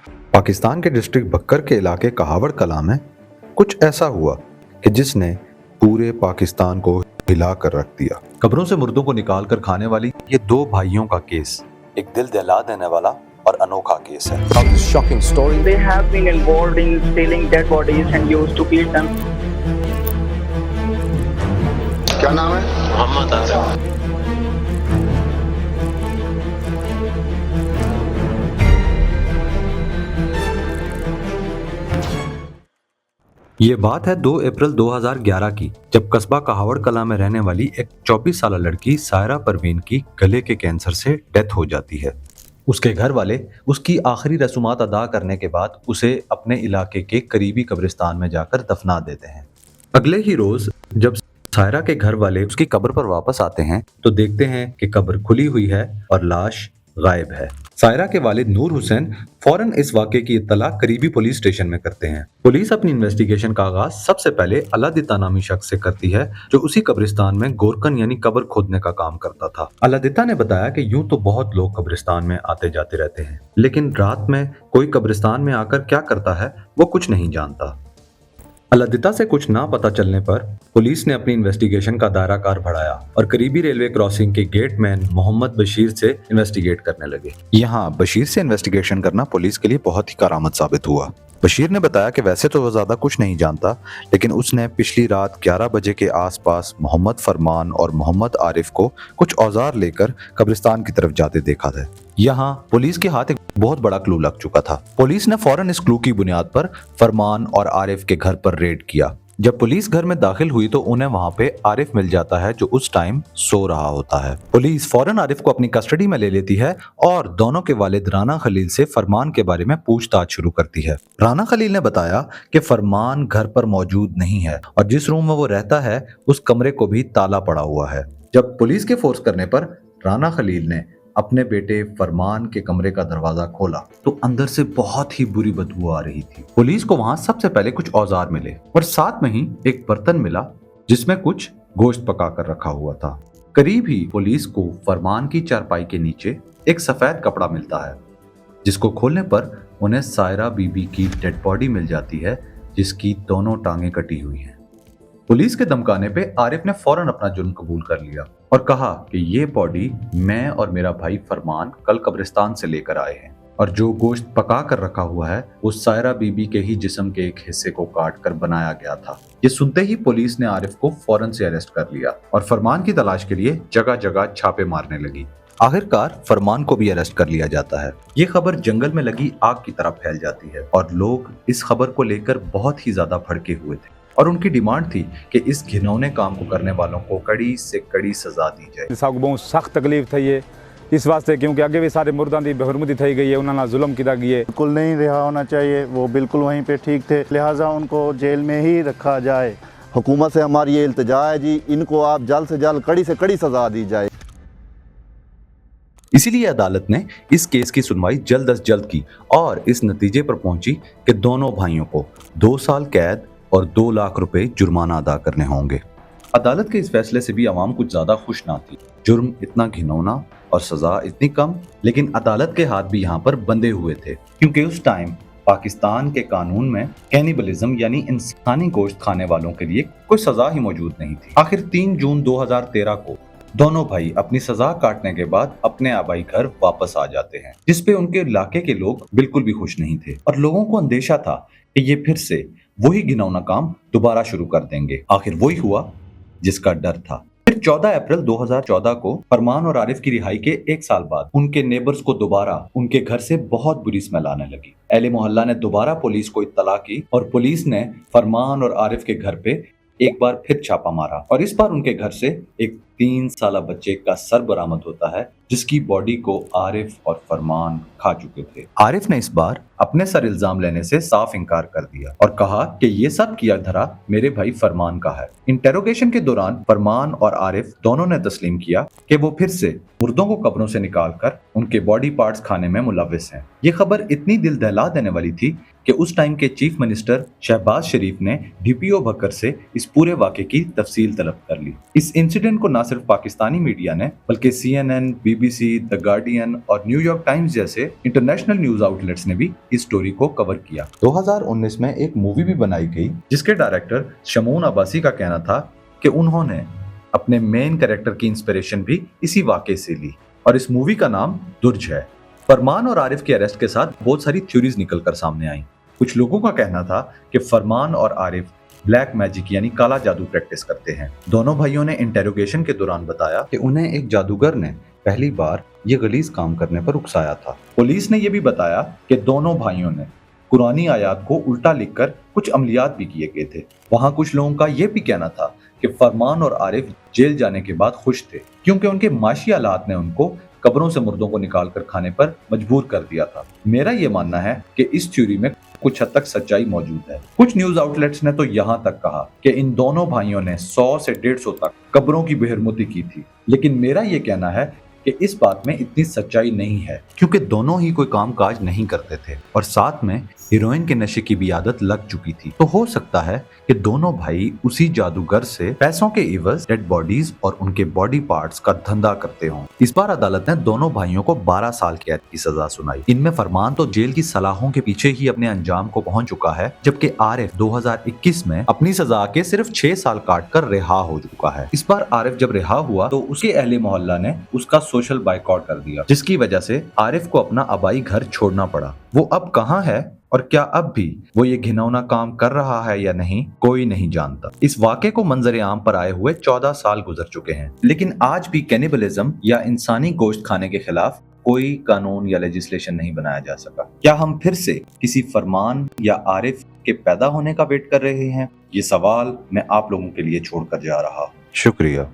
पाकिस्तान के डिस्ट्रिक्ट बक्कर के इलाके कहावड़ कलां में कुछ ऐसा हुआ कि जिसने पूरे पाकिस्तान को हिला कर रख दिया। कब्रों से मुर्दों को निकाल कर खाने वाली ये दो भाइयों का केस एक दिल दहला देने वाला और अनोखा केस है। From this shocking story, they have been involved in stealing dead bodies and used to kill them. क्या नाम है? मोहम्मद आसिफ। ये बात है 2 अप्रैल 2011 की, जब कस्बा कहावड़ कलां में रहने वाली एक 24 साल लड़की सायरा परवीन की गले के कैंसर से डेथ हो जाती है। उसके घर वाले उसकी आखिरी रसूमात अदा करने के बाद उसे अपने इलाके के करीबी कब्रिस्तान में जाकर दफना देते हैं। अगले ही रोज जब सायरा के घर वाले उसकी कब्र पर वापस आते हैं तो देखते हैं कि कब्र खुली हुई है और लाश गायब है। सायरा के वालिद नूर हुसैन फौरन इस वाक़े की इत्तला करीबी पुलिस स्टेशन में करते हैं। पुलिस अपनी इन्वेस्टिगेशन का आगाज सबसे पहले अलादिता नामी शख्स से करती है, जो उसी कब्रिस्तान में गोरकन यानी कब्र खोदने का काम करता था। अलादिता ने बताया कि यूं तो बहुत लोग कब्रिस्तान में आते जाते रहते हैं, लेकिन रात में कोई कब्रिस्तान में आकर क्या करता है वो कुछ नहीं जानता। अलादिता से कुछ ना पता चलने पर पुलिस ने अपनी इन्वेस्टिगेशन का दायरा कार बढ़ाया और करीबी रेलवे क्रॉसिंग के गेटमैन मोहम्मद बशीर से इन्वेस्टिगेट करने लगे। यहाँ बशीर से इन्वेस्टिगेशन करना पुलिस के लिए बहुत ही करामत साबित हुआ। बशीर ने बताया कि वैसे तो वो ज्यादा कुछ नहीं जानता, लेकिन उसने पिछली रात 11 बजे के आसपास मोहम्मद फरमान और मोहम्मद आरिफ को कुछ औजार लेकर कब्रिस्तान की तरफ जाते देखा था। यहाँ पुलिस के हाथ एक बहुत बड़ा क्लू लग चुका था। पुलिस ने फौरन इस क्लू की बुनियाद पर फरमान और आरिफ के घर पर रेड किया। जब पुलिस घर में दाखिल हुई तो उन्हें वहां पे आरिफ मिल जाता है, जो उस टाइम सो रहा होता है। पुलिस फौरन आरिफ को अपनी कस्टडी में ले लेती है और दोनों के वालिद राना खलील से फरमान के बारे में पूछताछ शुरू करती है। राना खलील ने बताया कि फरमान घर पर मौजूद नहीं है और जिस रूम में वो रहता है उस कमरे को भी ताला पड़ा हुआ है। जब पुलिस के फोर्स करने पर राना खलील ने अपने बेटे फरमान के कमरे का दरवाजा खोला तो अंदर से बहुत ही बुरी बदबू आ रही थी। पुलिस को वहां सबसे पहले कुछ औजार मिले और साथ में ही एक बर्तन मिला जिसमें कुछ गोश्त पका कर रखा हुआ था। करीब ही पुलिस को फरमान की चारपाई के नीचे एक सफेद कपड़ा मिलता है, जिसको खोलने पर उन्हें सायरा बीबी की डेड बॉडी मिल जाती है, जिसकी दोनों टांगें कटी हुई हैं। पुलिस के धमकाने पे आरिफ ने फौरन अपना जुर्म कबूल कर लिया और कहा कि ये बॉडी मैं और मेरा भाई फरमान कल कब्रिस्तान से लेकर आए हैं और जो गोश्त पका कर रखा हुआ है वो सायरा बीबी के ही जिस्म के एक हिस्से को काट कर बनाया गया था। ये सुनते ही पुलिस ने आरिफ को फौरन से अरेस्ट कर लिया और फरमान की तलाश के लिए जगह जगह छापे मारने लगी। आखिरकार फरमान को भी अरेस्ट कर लिया जाता है। ये खबर जंगल में लगी आग की तरह फैल जाती है और लोग इस खबर को लेकर बहुत ही ज्यादा भड़के हुए थे और उनकी डिमांड थी कि इस घिनौने काम को करने वालों को कड़ी से कड़ी सजा दी जाए। साहब बहुत सख्त तकलीफ थी है इस वास्ते, क्योंकि आगे भी सारे मुर्दा की बेहरमती थी गई है, उन्होंने जुल्म किया गया है। बिल्कुल नहीं रिहा होना चाहिए, वो बिल्कुल वहीं पे ठीक थे, लिहाजा उनको जेल में ही रखा जाए। हुकूमत से हमारी ये इल्तिजा है जी, इनको आप जल्द से जल्द कड़ी से कड़ी सजा दी जाए। इसीलिए अदालत ने इस केस की सुनवाई जल्द अज जल्द की और इस नतीजे पर पहुंची कि दोनों भाइयों को 2 साल कैद और 2 लाख रुपए जुर्माना अदा करने होंगे। अदालत के इस फैसले से भी आवाम कुछ ज्यादा खुश ना थी। जुर्म इतना घिनौना और सजा इतनी कम, लेकिन अदालत के हाथ भी यहाँ पर बंधे हुए थे, क्योंकि उस टाइम पाकिस्तान के कानून में कैनिबलिज्म यानी इंसानी गोश्त खाने वालों के लिए कोई सजा ही मौजूद नहीं थी। आखिर 3 जून 2013 को दोनों भाई अपनी सजा काटने के बाद अपने आबाई घर वापस आ जाते हैं, जिसपे उनके इलाके के लोग बिल्कुल भी खुश नहीं थे और लोगों को अंदेशा था कि ये फिर से वही घिनौना काम दोबारा शुरू कर देंगे। आखिर वही हुआ जिसका डर था। फिर 14 अप्रैल 2014 को फरमान और आरिफ की रिहाई के 1 साल बाद उनके नेबर्स को दोबारा उनके घर से बहुत बुरी स्मेल आने लगी। अहले मोहल्ला ने दोबारा पुलिस को इत्तला की और पुलिस ने फरमान और आरिफ के घर पे एक बार फिर छापा मारा और इस बार उनके घर से एक 3 साल बच्चे का सर बरामद होता है, जिसकी बॉडी को आरिफ और फरमान खा चुके थे। आरिफ ने इस बार अपने सर इल्जाम लेने से साफ इनकार कर दिया और कहा कि ये सब किया धरा मेरे भाई फरमान का है। इंटेरोगेशन के दौरान फरमान और आरिफ दोनों ने तस्लीम किया कि वो फिर से मुर्दों को कब्रों से निकालकर उनके बॉडी पार्ट्स खाने में मुलव्विस हैं। ये खबर इतनी दिल दहला देने वाली थी कि उस टाइम के चीफ मिनिस्टर शहबाज शरीफ ने डीपीओ बकर से इस पूरे वाक़े की तफसील तलब कर ली। इस इंसिडेंट को न सिर्फ पाकिस्तानी मीडिया ने बल्कि CNN, BBC, द गार्डियन और न्यूयॉर्क टाइम्स जैसे इंटरनेशनल न्यूज आउटलेट्स ने भी इस स्टोरी को कवर किया। 2019 में एक मूवी भी बनाई गई जिसके डायरेक्टर शमून अब्बासी का कहना था कि उन्होंने अपने मेन कैरेक्टर की इंस्पिरेशन भी इसी वाक़े से ली और इस मूवी का नाम दुर्ज है। फरमान और आरिफ के अरेस्ट के साथ बहुत सारी थ्योरीज निकलकर सामने आई। कुछ लोगों का कहना था कि फरमान और आरिफ ब्लैक मैजिक यानी काला जादू प्रैक्टिस करते हैं। दोनों भाइयों ने इंटेरोगेशन के दौरान बताया कि उन्हें एक जादूगर ने पहली बार ये गलीज काम करने पर उकसाया था। पुलिस ने यह भी बताया कि दोनों भाइयों ने कुरानी आयात को उल्टा लिखकर कुछ अमलियात भी किए गए थे। वहां कुछ लोगों का यह भी कहना था कि फरमान और आरिफ जेल जाने के बाद खुश थे क्योंकि उनके माशी हालात ने उनको कब्रों से मुर्दों को निकाल कर खाने पर मजबूर कर दिया था। मेरा ये मानना है कि इस थ्योरी में कुछ हद तक सच्चाई मौजूद है। कुछ न्यूज आउटलेट्स ने तो यहाँ तक कहा कि इन दोनों भाइयों ने 100 से 150 तक कब्रों की बेहरमती की थी, लेकिन मेरा ये कहना है कि इस बात में इतनी सच्चाई नहीं है क्योंकि दोनों ही कोई काम काज नहीं करते थे और साथ में हीरोइन के नशे की भी आदत लग चुकी थी। तो हो सकता है कि दोनों भाई उसी जादूगर से पैसों के एवज डेड बॉडीज और उनके बॉडी पार्ट्स का धंधा करते हों। इस बार अदालत ने दोनों भाइयों को 12 साल कैद की सजा सुनाई। इनमें फरमान तो जेल की सलाहों के पीछे ही अपने अंजाम को पहुंच चुका है, जबकि आरिफ 2021 में अपनी सजा के सिर्फ 6 साल काट कर रिहा हो चुका है। इस बार आरिफ जब रिहा हुआ तो उसके अहले मोहल्ला ने उसका सोशल बाइकआउट कर दिया, जिसकी वजह से आरिफ को अपना आबाई घर छोड़ना पड़ा। वो अब कहाँ है और क्या अब भी वो ये घिनौना काम कर रहा है या नहीं, कोई नहीं जानता। इस वाक़े को मंजर आम पर आए हुए 14 साल गुजर चुके हैं, लेकिन आज भी कैनिबलिज्म या इंसानी गोश्त खाने के खिलाफ कोई कानून या लेजिस्लेशन नहीं बनाया जा सका। क्या हम फिर से किसी फरमान या आरिफ के पैदा होने का वेट कर रहे हैं? ये सवाल मैं आप लोगों के लिए छोड़कर जा रहा हूँ। शुक्रिया।